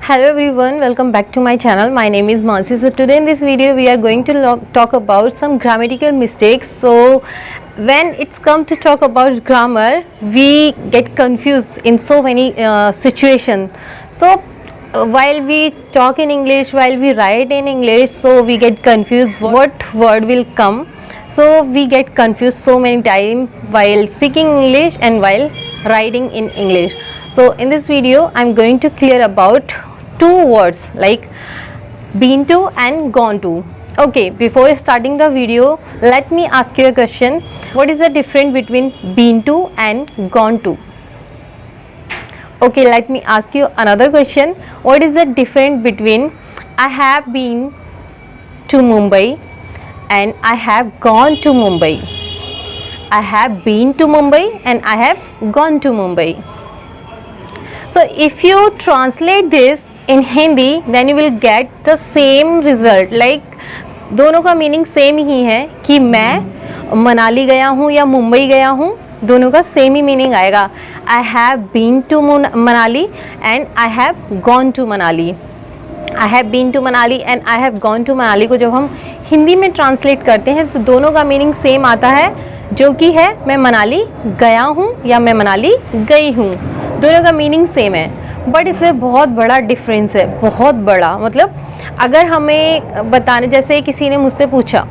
Hello everyone, welcome back to my channel. My name is Mansi. So today in this video we are going to talk about some grammatical mistakes. So when it's come to talk about grammar, we get confused in so many situations. So while we talk in English, while we write in English, so we get confused what word will come. So we get confused so many times while speaking English and while writing in English. So in this video I'm going to clear about two words like been to and gone to. Okay, before starting the video, let me ask you a question. What is the difference between been to and gone to? Okay, let me ask you another question. What is the difference between I have been to Mumbai and I have gone to Mumbai? I have been to Mumbai and I have gone to Mumbai. So if you translate this in Hindi, then you will get the same result. Like दोनों का meaning same ही है कि मैं मनाली गया हूँ या मुंबई गया हूँ, दोनों का सेम ही मीनिंग आएगा. I have been to Manali and I have gone to Manali. I have been to Manali and I have gone to Manali को जब हम हिंदी में ट्रांसलेट करते हैं तो दोनों का मीनिंग सेम आता है, जो कि है मैं मनाली गया हूँ या मैं मनाली गई हूँ. दोनों का मीनिंग सेम है, बट इसमें बहुत बड़ा डिफरेंस है, बहुत बड़ा. मतलब अगर हमें बताने, जैसे किसी ने मुझसे पूछा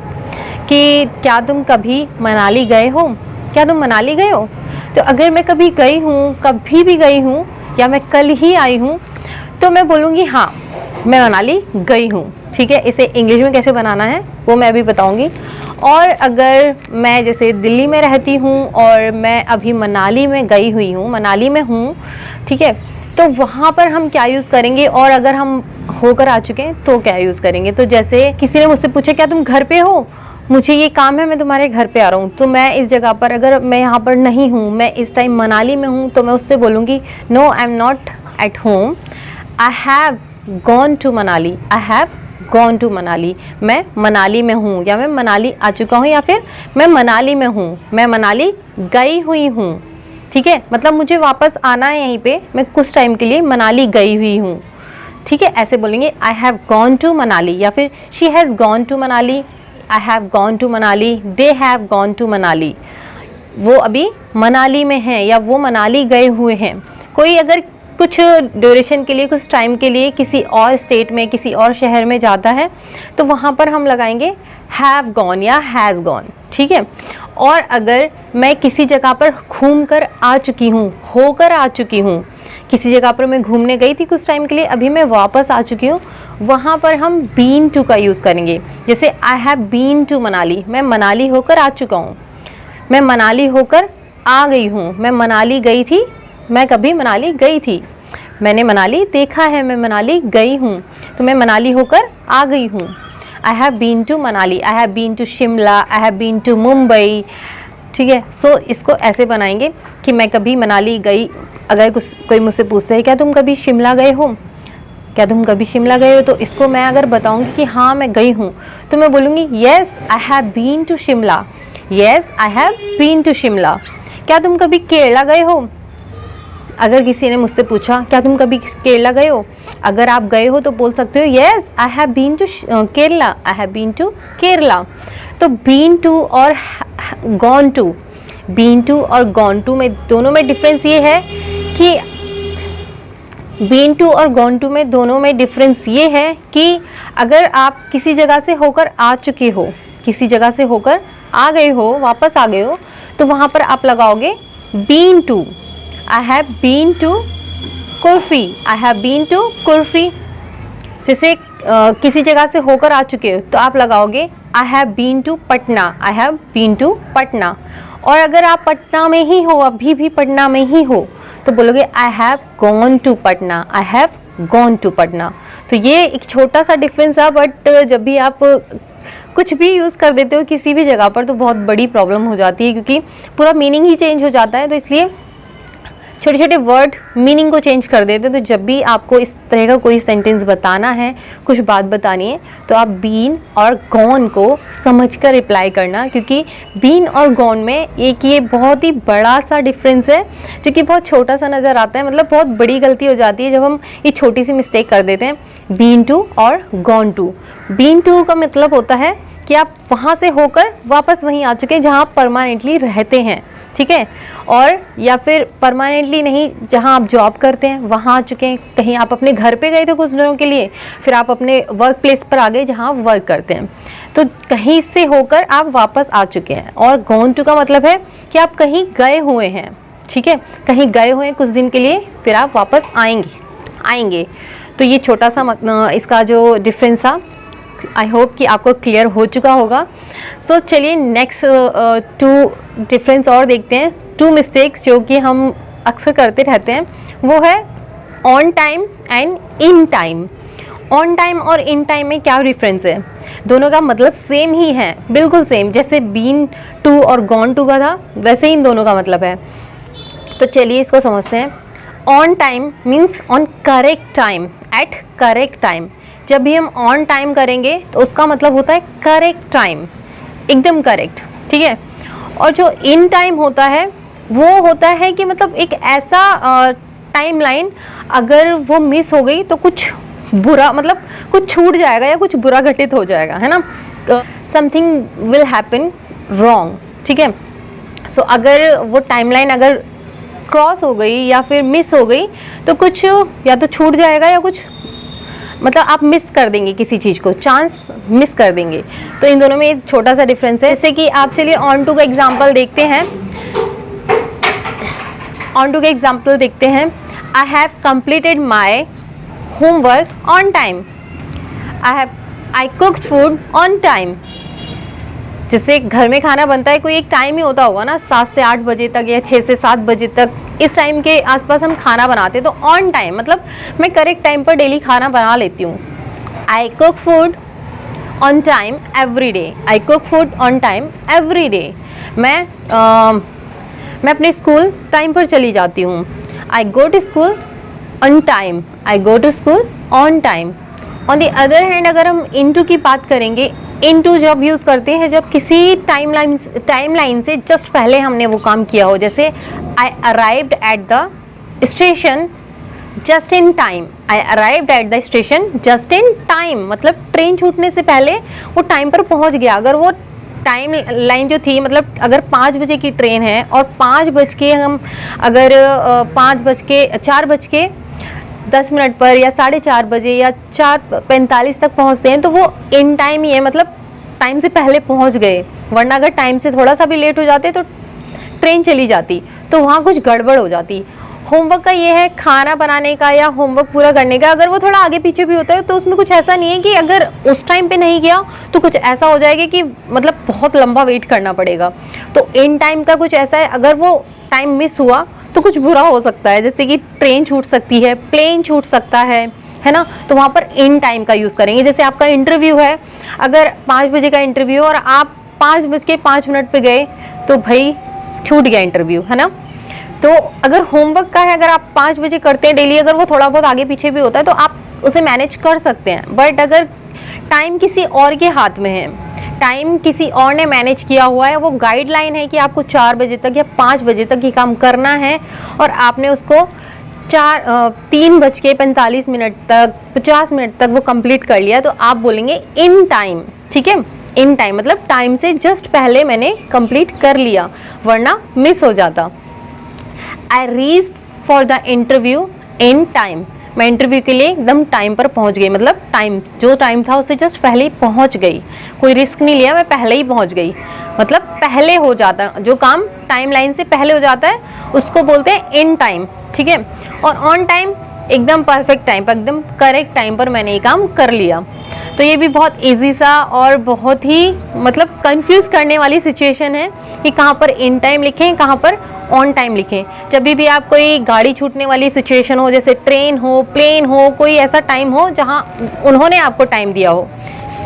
कि क्या तुम कभी मनाली गए हो, क्या तुम मनाली गए हो, तो अगर मैं कभी गई हूँ, कभी भी गई हूँ या मैं कल ही आई हूँ, तो मैं बोलूँगी हाँ मैं मनाली गई हूँ. ठीक है, इसे इंग्लिश में कैसे बनाना है वो मैं अभी बताऊँगी. और अगर मैं जैसे दिल्ली में रहती हूँ और मैं अभी मनाली में गई हुई हूँ, मनाली में हूँ, ठीक है, तो वहाँ पर हम क्या यूज़ करेंगे, और अगर हम होकर आ चुके हैं तो क्या यूज़ करेंगे. तो जैसे किसी ने मुझसे पूछा क्या तुम घर पे हो, मुझे ये काम है, मैं तुम्हारे घर पे आ रहा हूँ, तो मैं इस जगह पर, अगर मैं यहाँ पर नहीं हूँ, मैं इस टाइम मनाली में हूँ, तो मैं उससे बोलूँगी no I am not at home, I have gone to Manali, I have gone to Manali. मैं मनाली में हूँ या मैं मनाली आ चुका हूँ या फिर मैं मनाली में हूँ, मैं मनाली गई हुई हूँ. ठीक है, मतलब मुझे वापस आना है यहीं पे, मैं कुछ टाइम के लिए मनाली गई हुई हूँ. ठीक है, ऐसे बोलेंगे I have gone to Manali, या फिर she has gone to Manali, I have gone to Manali, they have gone to Manali. वो अभी मनाली में हैं या वो मनाली गए हुए हैं. कोई अगर कुछ ड्यूरेशन के लिए, कुछ टाइम के लिए किसी और स्टेट में, किसी और शहर में जाता है, तो वहाँ पर हम लगाएंगे हैव गॉन या हैज़ गॉन. ठीक है, और अगर मैं किसी जगह पर घूम कर आ चुकी हूँ, होकर आ चुकी हूँ, किसी जगह पर मैं घूमने गई थी कुछ टाइम के लिए, अभी मैं वापस आ चुकी हूँ, वहाँ पर हम बीन टू का यूज़ करेंगे. जैसे I have been to Manali, मैं मनाली होकर आ चुका हूँ, मैं मनाली होकर आ गई हूँ, मैं मनाली गई थी, मैं कभी मनाली गई थी, मैंने मनाली देखा है, मैं मनाली गई हूँ, तो मैं मनाली होकर आ गई हूँ. I have been to Manali, I have been to Shimla, I have been to Mumbai. ठीक है, सो इसको ऐसे बनाएंगे कि मैं कभी मनाली गई. अगर कोई मुझसे पूछता है क्या तुम कभी शिमला गए हो, क्या तुम कभी शिमला गए हो, तो इसको मैं अगर बताऊंगी कि हाँ मैं गई हूँ, तो मैं बोलूँगी yes I have been to Shimla, yes I have been to Shimla. क्या तुम कभी केरला गए हो, अगर किसी ने मुझसे पूछा क्या तुम कभी केरला गए हो, अगर आप गए हो तो बोल सकते हो yes I have been to Kerala, I have been to Kerala. तो बीन टू और गॉन टू, बीन टू और गॉन टू में दोनों में डिफरेंस ये है कि बीन टू और गॉन टू में दोनों में डिफरेंस ये है कि अगर आप किसी जगह से होकर आ चुके हो, किसी जगह से होकर आ गए हो, वापस आ गए हो, तो वहाँ पर आप लगाओगे been to. I have been to कुर्फी, आई हैव बीन टू कुर्फी. जैसे किसी जगह से होकर आ चुके हो तो आप लगाओगे I have been to Patna, I have been to Patna. और अगर आप पटना में ही हो, अभी भी पटना में ही हो, तो बोलोगे I have gone to Patna, I have gone to Patna. तो ये एक छोटा सा डिफरेंस है, बट जब भी आप कुछ भी यूज़ कर देते हो किसी भी जगह पर तो बहुत बड़ी प्रॉब्लम हो जाती है, क्योंकि पूरा मीनिंग ही चेंज हो जाता है. तो इसलिए छोटे छोटे वर्ड मीनिंग को चेंज कर देते हैं। तो जब भी आपको इस तरह का कोई सेंटेंस बताना है, कुछ बात बतानी है, तो आप बीन और गॉन को समझकर रिप्लाई करना, क्योंकि बीन और गॉन में एक ये बहुत ही बड़ा सा डिफरेंस है जो कि बहुत छोटा सा नज़र आता है। मतलब बहुत बड़ी गलती हो जाती है जब हम ये छोटी सी मिस्टेक कर देते हैं, बीन टू और गॉन टू। बीन टू का मतलब होता है कि आप वहाँ से होकर वापस वहीं आ चुके हैं जहाँ आप परमानेंटली रहते हैं, ठीक है। और या फिर परमानेंटली नहीं, जहाँ आप जॉब करते हैं वहाँ आ चुके हैं। कहीं आप अपने घर पे गए थे कुछ दिनों के लिए, फिर आप अपने वर्क प्लेस पर आ गए जहाँ आप वर्क करते हैं, तो कहीं से होकर आप वापस आ चुके हैं। और गॉन टू का मतलब है कि आप कहीं गए हुए हैं, ठीक है, कहीं गए हुए हैं कुछ दिन के लिए, फिर आप वापस आएंगे। तो ये छोटा सा इसका जो डिफरेंस था, आई होप कि आपको क्लियर हो चुका होगा। सो चलिए नेक्स्ट 2 डिफरेंस और देखते हैं, 2 मिस्टेक्स जो कि हम अक्सर करते रहते हैं। वो है on time and in time. On time और इन टाइम में क्या डिफरेंस है? दोनों का मतलब सेम ही है, बिल्कुल सेम, जैसे बीन टू और गॉन टू का था वैसे ही इन दोनों का मतलब है। तो चलिए इसको समझते हैं। On time means on correct time, at correct time. जब भी हम ऑन टाइम करेंगे तो उसका मतलब होता है करेक्ट टाइम, एकदम करेक्ट, ठीक है। और जो इन टाइम होता है वो होता है कि मतलब एक ऐसा टाइम लाइन, अगर वो मिस हो गई तो कुछ बुरा, मतलब कुछ छूट जाएगा या कुछ बुरा घटित हो जाएगा, है ना। समथिंग विल हैपन रॉन्ग, ठीक है। सो अगर वो टाइमलाइन अगर क्रॉस हो गई या फिर मिस हो गई तो कुछ या तो छूट जाएगा या कुछ, मतलब आप मिस कर देंगे किसी चीज़ को, चांस मिस कर देंगे। तो इन दोनों में एक छोटा सा डिफरेंस है। जैसे कि आप चलिए ऑन टू का एग्जांपल देखते हैं। ऑन टू का एग्जांपल देखते हैं। I have completed my homework on time. I cooked food on time. जैसे घर में खाना बनता है, कोई एक टाइम ही होता होगा ना, 7 से 8 बजे तक या 6 से 7 बजे तक, इस टाइम के आसपास हम खाना बनाते हैं। तो ऑन टाइम मतलब मैं करेक्ट टाइम पर डेली खाना बना लेती हूँ। I cook food on time every day. I cook food on time every day. मैं अपने स्कूल टाइम पर चली जाती हूँ। I go to school on time. I go to school on time. On the other hand अगर हम into की बात करेंगे, इनटू जब यूज़ करते हैं जब किसी टाइमलाइन से जस्ट पहले हमने वो काम किया हो। जैसे आई arrived at the station just in time. I arrived at the station just in time मतलब ट्रेन छूटने से पहले वो टाइम पर पहुंच गया। अगर वो टाइम लाइन जो थी, मतलब अगर 5 बजे की ट्रेन है और 5 बज के हम अगर 4:10 पर या 4:30 बजे या 4:45 तक पहुंचते हैं तो वो इन टाइम ही है, मतलब टाइम से पहले पहुंच गए। वरना अगर टाइम से थोड़ा सा भी लेट हो जाते तो ट्रेन चली जाती, तो वहाँ कुछ गड़बड़ हो जाती। होमवर्क का ये है, खाना बनाने का या होमवर्क पूरा करने का, अगर वो थोड़ा आगे पीछे भी होता है तो उसमें कुछ ऐसा नहीं है कि अगर उस टाइम पे नहीं गया तो कुछ ऐसा हो जाएगा कि मतलब बहुत लंबा वेट करना पड़ेगा। तो इन टाइम का कुछ ऐसा है, अगर वो टाइम मिस हुआ तो कुछ बुरा हो सकता है, जैसे कि ट्रेन छूट सकती है, प्लेन छूट सकता है ना। तो वहाँ पर इन टाइम का यूज़ करेंगे। जैसे आपका इंटरव्यू है, अगर 5 बजे का इंटरव्यू और आप 5:05 पे गए तो भाई छूट गया इंटरव्यू, है ना। तो अगर होमवर्क का है, अगर आप 5 बजे करते हैं डेली, अगर वो थोड़ा बहुत आगे पीछे भी होता है तो आप उसे मैनेज कर सकते हैं। बट अगर टाइम किसी और के हाथ में है, टाइम किसी और ने मैनेज किया हुआ है, वो गाइडलाइन है कि आपको 4 बजे तक या 5 बजे तक ये काम करना है और आपने उसको 3:45 तक 50 मिनट तक वो कंप्लीट कर लिया, तो आप बोलेंगे इन टाइम, ठीक है। इन टाइम मतलब टाइम से जस्ट पहले मैंने कंप्लीट कर लिया, वरना मिस हो जाता। I reached for the interview in time. मैं इंटरव्यू के लिए एकदम टाइम पर पहुंच गई, मतलब टाइम जो टाइम था उससे जस्ट पहले ही पहुंच गई, कोई रिस्क नहीं लिया, मैं पहले ही पहुंच गई। मतलब पहले हो जाता, जो काम टाइम लाइन से पहले हो जाता है उसको बोलते हैं इन टाइम, ठीक है। और ऑन टाइम एकदम परफेक्ट टाइम पर, एकदम करेक्ट टाइम पर मैंने ये काम कर लिया। तो ये भी बहुत इजी सा और बहुत ही मतलब कंफ्यूज करने वाली सिचुएशन है कि कहाँ पर इन टाइम लिखें, कहाँ पर ऑन टाइम लिखें। जब भी आप कोई गाड़ी छूटने वाली सिचुएशन हो, जैसे ट्रेन हो, प्लेन हो, कोई ऐसा टाइम हो जहाँ उन्होंने आपको टाइम दिया हो,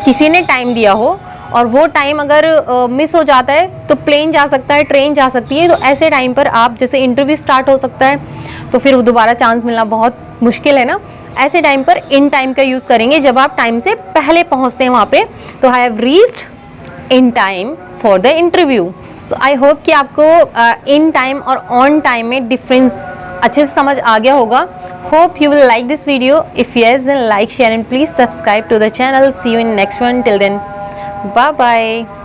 किसी ने टाइम दिया हो और वो टाइम अगर मिस हो जाता है तो प्लेन जा सकता है, ट्रेन जा सकती है। तो ऐसे टाइम पर आप, जैसे इंटरव्यू स्टार्ट हो सकता है तो फिर दोबारा चांस मिलना बहुत मुश्किल है ना, ऐसे टाइम पर इन टाइम का यूज़ करेंगे जब आप टाइम से पहले पहुंचते हैं वहाँ पे। तो I have reached in time for the interview. So I hope कि आपको इन टाइम और ऑन टाइम में डिफरेंस अच्छे से समझ आ गया होगा। Hope you will like this video. If yes, then like, share and please subscribe to the channel. See you in next one. Till then, bye bye.